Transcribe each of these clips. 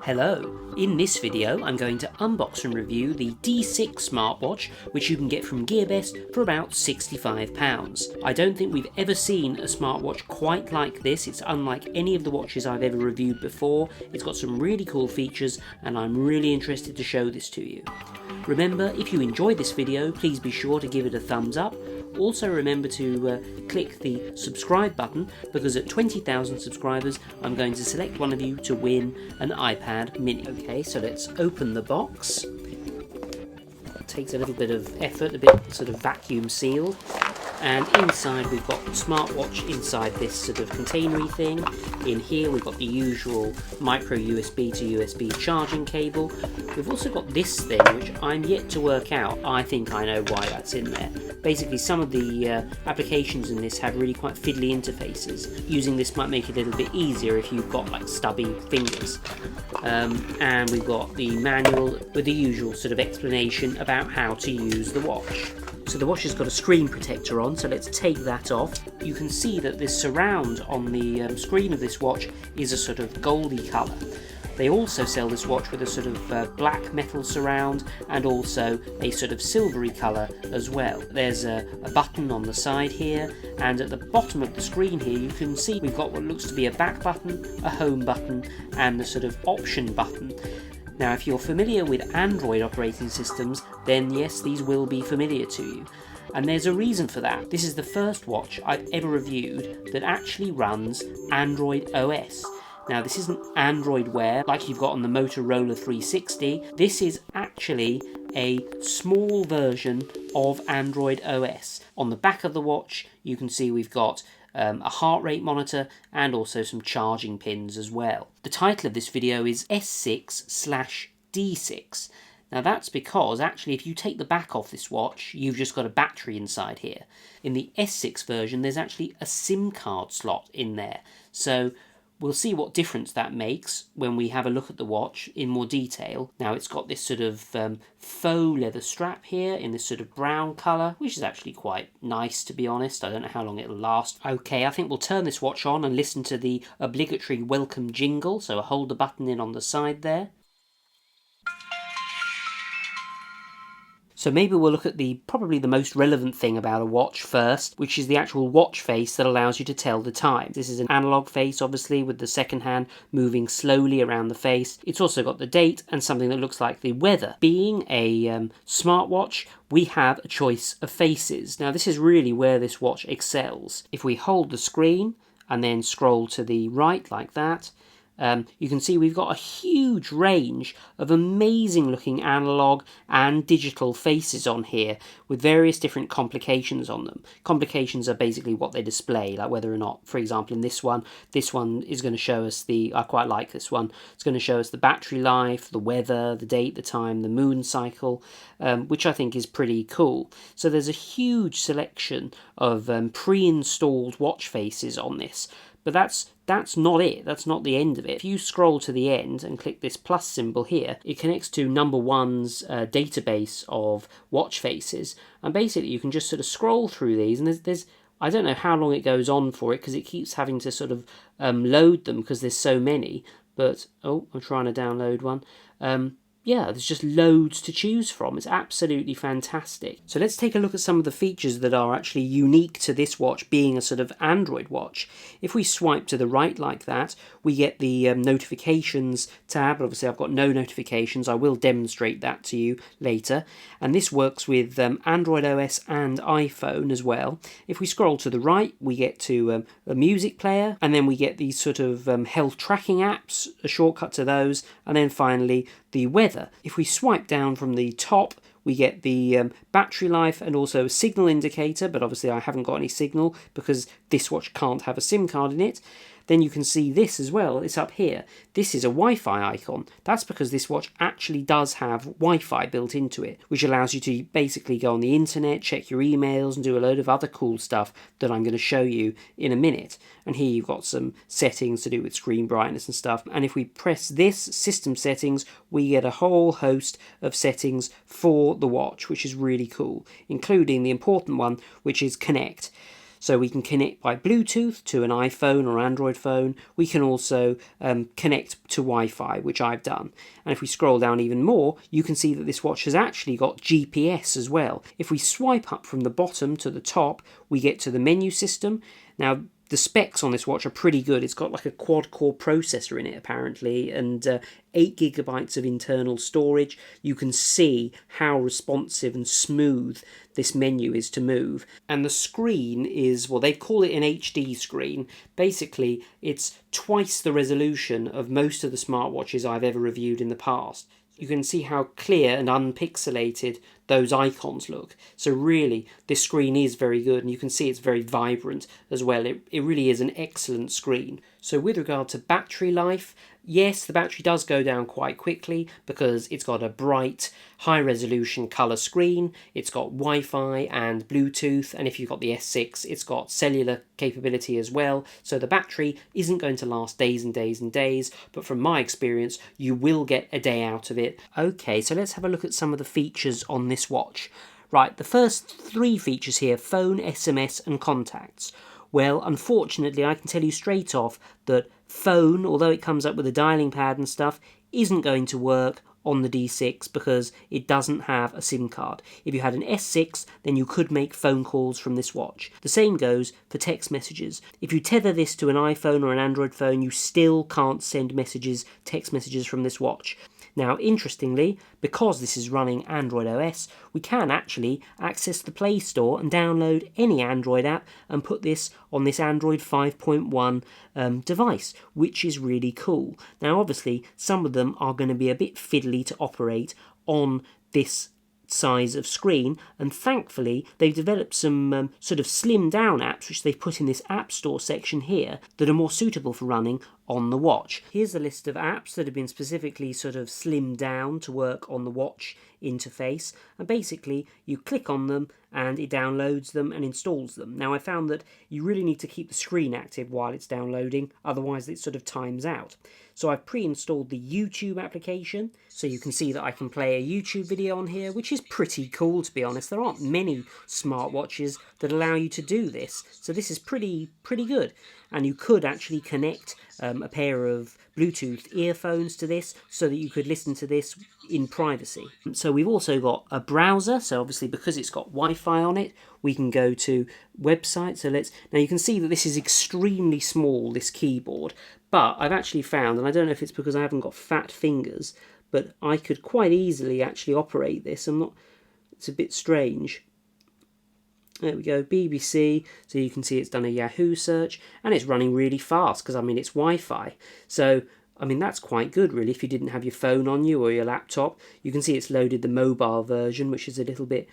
Hello, in this video I'm going to unbox and review the D6 smartwatch, which you can get from Gearbest for about £65. I don't think we've ever seen a smartwatch quite like this. It's unlike any of the watches I've ever reviewed before. It's got some really cool features and I'm really interested to show this to you. Remember, if you enjoyed this video, please be sure to give it a thumbs up. Also remember to click the subscribe button, because at 20,000 subscribers I'm going to select one of you to win an iPad mini. Okay, so let's open the box. It takes a little bit of effort, a bit sort of vacuum sealed. And inside we've got the smartwatch inside this sort of containery thing. In here we've got the usual micro USB to USB charging cable. We've also got this thing, which I'm yet to work out. I think I know why that's in there. Basically, some of the applications in this have really quite fiddly interfaces. Using this might make it a little bit easier if you've got like stubby fingers. And we've got the manual with the usual sort of explanation about how to use the watch. So the watch has got a screen protector on, so let's take that off. You can see that this surround on the screen of this watch is a sort of goldy colour. They also sell this watch with a sort of black metal surround and also a sort of silvery colour as well. There's a button on the side here, and at the bottom of the screen here you can see we've got what looks to be a back button, a home button and the sort of option button. Now, if you're familiar with Android operating systems, then yes, these will be familiar to you. And there's a reason for that. This is the first watch I've ever reviewed that actually runs Android OS. Now, this isn't Android Wear like you've got on the Motorola 360. This is actually a small version of Android OS. On the back of the watch, you can see we've got a heart rate monitor and also some charging pins as well. The title of this video is S6/D6. Now that's because actually if you take the back off this watch, you've just got a battery inside here. In the S6 version, there's actually a SIM card slot in there. So we'll see what difference that makes when we have a look at the watch in more detail. Now it's got this sort of faux leather strap here in this sort of brown colour, which is actually quite nice, to be honest. I don't know how long it'll last. Okay, I think we'll turn this watch on and listen to the obligatory welcome jingle. So I'll hold the button in on the side there. So maybe we'll look at probably the most relevant thing about a watch first, which is the actual watch face that allows you to tell the time. This is an analog face, obviously, with the second hand moving slowly around the face. It's also got the date and something that looks like the weather. Being a smartwatch, we have a choice of faces. Now, this is really where this watch excels. If we hold the screen and then scroll to the right like that, you can see we've got a huge range of amazing looking analog and digital faces on here with various different complications on them. Complications are basically what they display, like whether or not, for example, in this one is going to show us I quite like this one, it's going to show us the battery life, the weather, the date, the time, the moon cycle, which I think is pretty cool. So there's a huge selection of pre-installed watch faces on this. But that's not it. That's not the end of it. If you scroll to the end and click this plus symbol here, it connects to No.1's database of watch faces. And basically you can just sort of scroll through these, and there's I don't know how long it goes on for it, because it keeps having to sort of load them because there's so many. But, oh, I'm trying to download one. Yeah, there's just loads to choose from. It's absolutely fantastic. So let's take a look at some of the features that are actually unique to this watch being a sort of Android watch. If we swipe to the right like that, we get the notifications tab. Obviously, I've got no notifications. I will demonstrate that to you later. And this works with Android OS and iPhone as well. If we scroll to the right, we get to a music player, and then we get these sort of health tracking apps, a shortcut to those, and then finally the weather. If we swipe down from the top, we get the battery life and also a signal indicator, but obviously I haven't got any signal because this watch can't have a SIM card in it. Then you can see this as well, it's up here. This is a Wi-Fi icon. That's because this watch actually does have Wi-Fi built into it, which allows you to basically go on the internet, check your emails and do a load of other cool stuff that I'm going to show you in a minute. And here you've got some settings to do with screen brightness and stuff. And if we press this, system settings, we get a whole host of settings for the watch, which is really cool, including the important one, which is connect. So we can connect by Bluetooth to an iPhone or Android phone. We can also connect to Wi-Fi, which I've done. And if we scroll down even more, you can see that this watch has actually got GPS as well. If we swipe up from the bottom to the top, we get to the menu system. Now, the specs on this watch are pretty good. It's got like a quad-core processor in it, apparently, and 8 gigabytes of internal storage. You can see how responsive and smooth this menu is to move. And the screen is, well, they call it an HD screen. Basically, it's twice the resolution of most of the smartwatches I've ever reviewed in the past. You can see how clear and unpixelated those icons look. So really, this screen is very good, and you can see it's very vibrant as well. It really is an excellent screen. So with regard to battery life, yes, the battery does go down quite quickly because it's got a bright, high-resolution colour screen, it's got Wi-Fi and Bluetooth, and if you've got the S6, it's got cellular capability as well, so the battery isn't going to last days and days and days, but from my experience, you will get a day out of it. Okay, so let's have a look at some of the features on this watch. Right, the first 3 features here, phone, SMS and contacts. Well, unfortunately, I can tell you straight off that phone, although it comes up with a dialing pad and stuff, isn't going to work on the D6 because it doesn't have a SIM card. If you had an S6, then you could make phone calls from this watch. The same goes for text messages. If you tether this to an iPhone or an Android phone, you still can't send messages, text messages from this watch. Now, interestingly, because this is running Android OS, we can actually access the Play Store and download any Android app and put this on this Android 5.1 device, which is really cool. Now, obviously, some of them are going to be a bit fiddly to operate on this size of screen, and thankfully they've developed some sort of slimmed down apps which they've put in this App Store section here that are more suitable for running on the watch. Here's a list of apps that have been specifically sort of slimmed down to work on the watch interface, and basically you click on them and it downloads them and installs them. Now, I found that you really need to keep the screen active while it's downloading, otherwise it sort of times out. So I've pre-installed the YouTube application, so you can see that I can play a YouTube video on here, which is pretty cool, to be honest. There aren't many smartwatches that allow you to do this, so this is pretty good. And you could actually connect a pair of Bluetooth earphones to this so that you could listen to this in privacy. So we've also got a browser, so obviously because it's got Wi-Fi on it, we can go to websites. So now you can see that this is extremely small, this keyboard, but I've actually found, and I don't know if it's because I haven't got fat fingers, but I could quite easily actually operate this. It's a bit strange. There we go, BBC, so you can see it's done a Yahoo search, and it's running really fast, because, I mean, it's Wi-Fi. So, I mean, that's quite good, really, if you didn't have your phone on you or your laptop. You can see it's loaded the mobile version, which is a little bit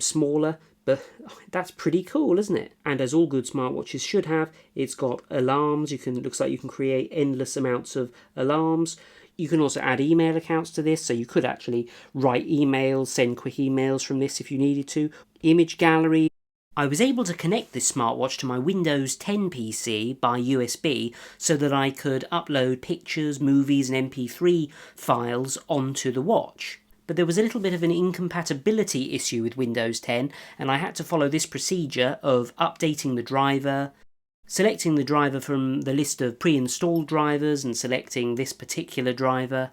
smaller, but that's pretty cool, isn't it? And as all good smartwatches should have, it's got alarms. Looks like you can create endless amounts of alarms. You can also add email accounts to this, so you could actually write emails, send quick emails from this if you needed to. Image gallery. I was able to connect this smartwatch to my Windows 10 PC by USB so that I could upload pictures, movies and MP3 files onto the watch. But there was a little bit of an incompatibility issue with Windows 10, and I had to follow this procedure of updating the driver, selecting the driver from the list of pre-installed drivers and selecting this particular driver,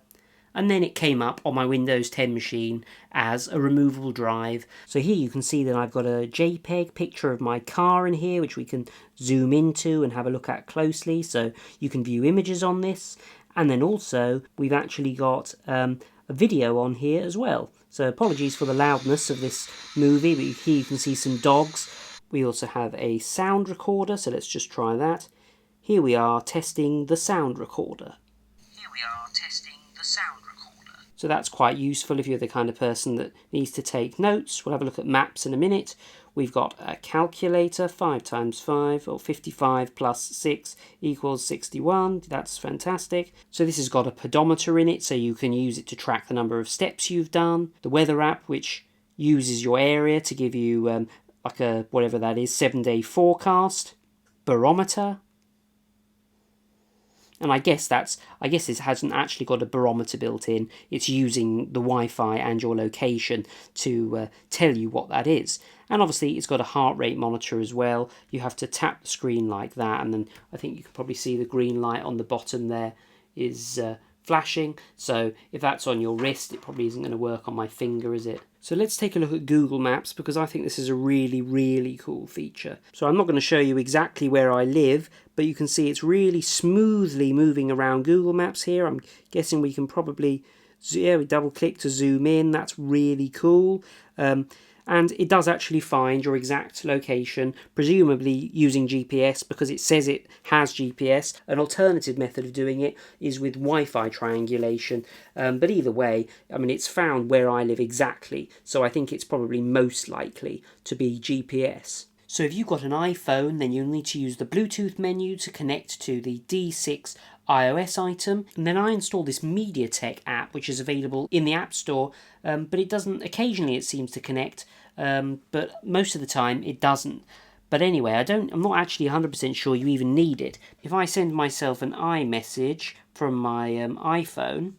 and then it came up on my Windows 10 machine as a removable drive. So here you can see that I've got a JPEG picture of my car in here, which we can zoom into and have a look at closely, so you can view images on this. And then also we've actually got a video on here as well. So apologies for the loudness of this movie, but here you can see some dogs. We also have a sound recorder, so let's just try that. Here we are testing the sound recorder. So that's quite useful if you're the kind of person that needs to take notes. We'll have a look at maps in a minute. We've got a calculator, 5 times 5, or 55 plus 6 equals 61. That's fantastic. So this has got a pedometer in it, so you can use it to track the number of steps you've done. The weather app, which uses your area to give you like a, whatever that is, 7-day forecast. Barometer. And I guess this hasn't actually got a barometer built in. It's using the Wi-Fi and your location to tell you what that is. And obviously it's got a heart rate monitor as well. You have to tap the screen like that, and then I think you can probably see the green light on the bottom there is flashing. So if that's on your wrist, it probably isn't going to work on my finger, is it? So let's take a look at Google Maps, because I think this is a really, really cool feature. So I'm not going to show you exactly where I live, but you can see it's really smoothly moving around Google Maps here. I'm guessing we can probably, yeah, we double click to zoom in. That's really cool. And it does actually find your exact location, presumably using GPS, because it says it has GPS. An alternative method of doing it is with Wi-Fi triangulation. But either way, I mean, it's found where I live exactly, so I think it's probably most likely to be GPS. So if you've got an iPhone, then you'll need to use the Bluetooth menu to connect to the D6 iOS item, and then I installed this MediaTek app, which is available in the App Store, but it doesn't, occasionally it seems to connect, but most of the time it doesn't. But anyway, I'm not actually 100% sure you even need it. If I send myself an iMessage from my iPhone,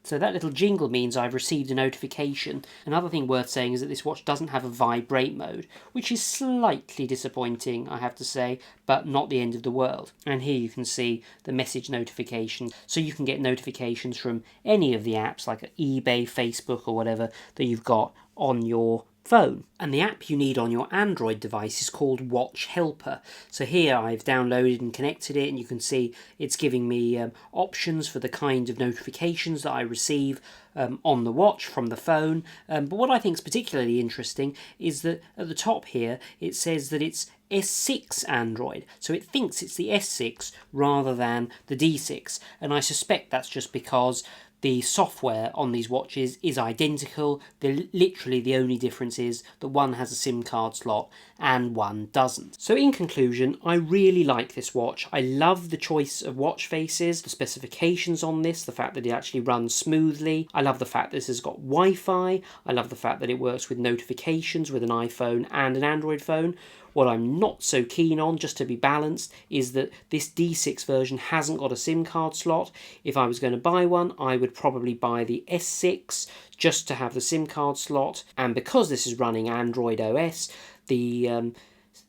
so that little jingle means I've received a notification. Another thing worth saying is that this watch doesn't have a vibrate mode, which is slightly disappointing, I have to say, but not the end of the world. And here you can see the message notifications, so you can get notifications from any of the apps like eBay, Facebook or whatever that you've got on your phone. And the app you need on your Android device is called Watch Helper. So here I've downloaded and connected it, and you can see it's giving me options for the kind of notifications that I receive on the watch from the phone. But what I think is particularly interesting is that at the top here it says that it's S6 Android, so it thinks it's the S6 rather than the D6, and I suspect that's just because the software on these watches is identical. Literally the only difference is that one has a SIM card slot and one doesn't. So in conclusion, I really like this watch. I love the choice of watch faces, the specifications on this, the fact that it actually runs smoothly. I love the fact that this has got Wi-Fi. I love the fact that it works with notifications with an iPhone and an Android phone. What I'm not so keen on, just to be balanced, is that this D6 version hasn't got a SIM card slot. If I was going to buy one, I would probably buy the S6 just to have the SIM card slot. And because this is running Android OS, the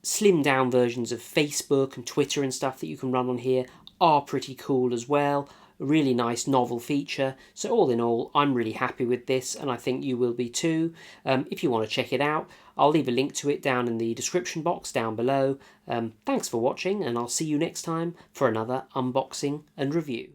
slimmed down versions of Facebook and Twitter and stuff that you can run on here are pretty cool as well. A really nice novel feature. So all in all, I'm really happy with this, and I think you will be too. If you want to check it out, I'll leave a link to it down in the description box down below. Thanks for watching, and I'll see you next time for another unboxing and review.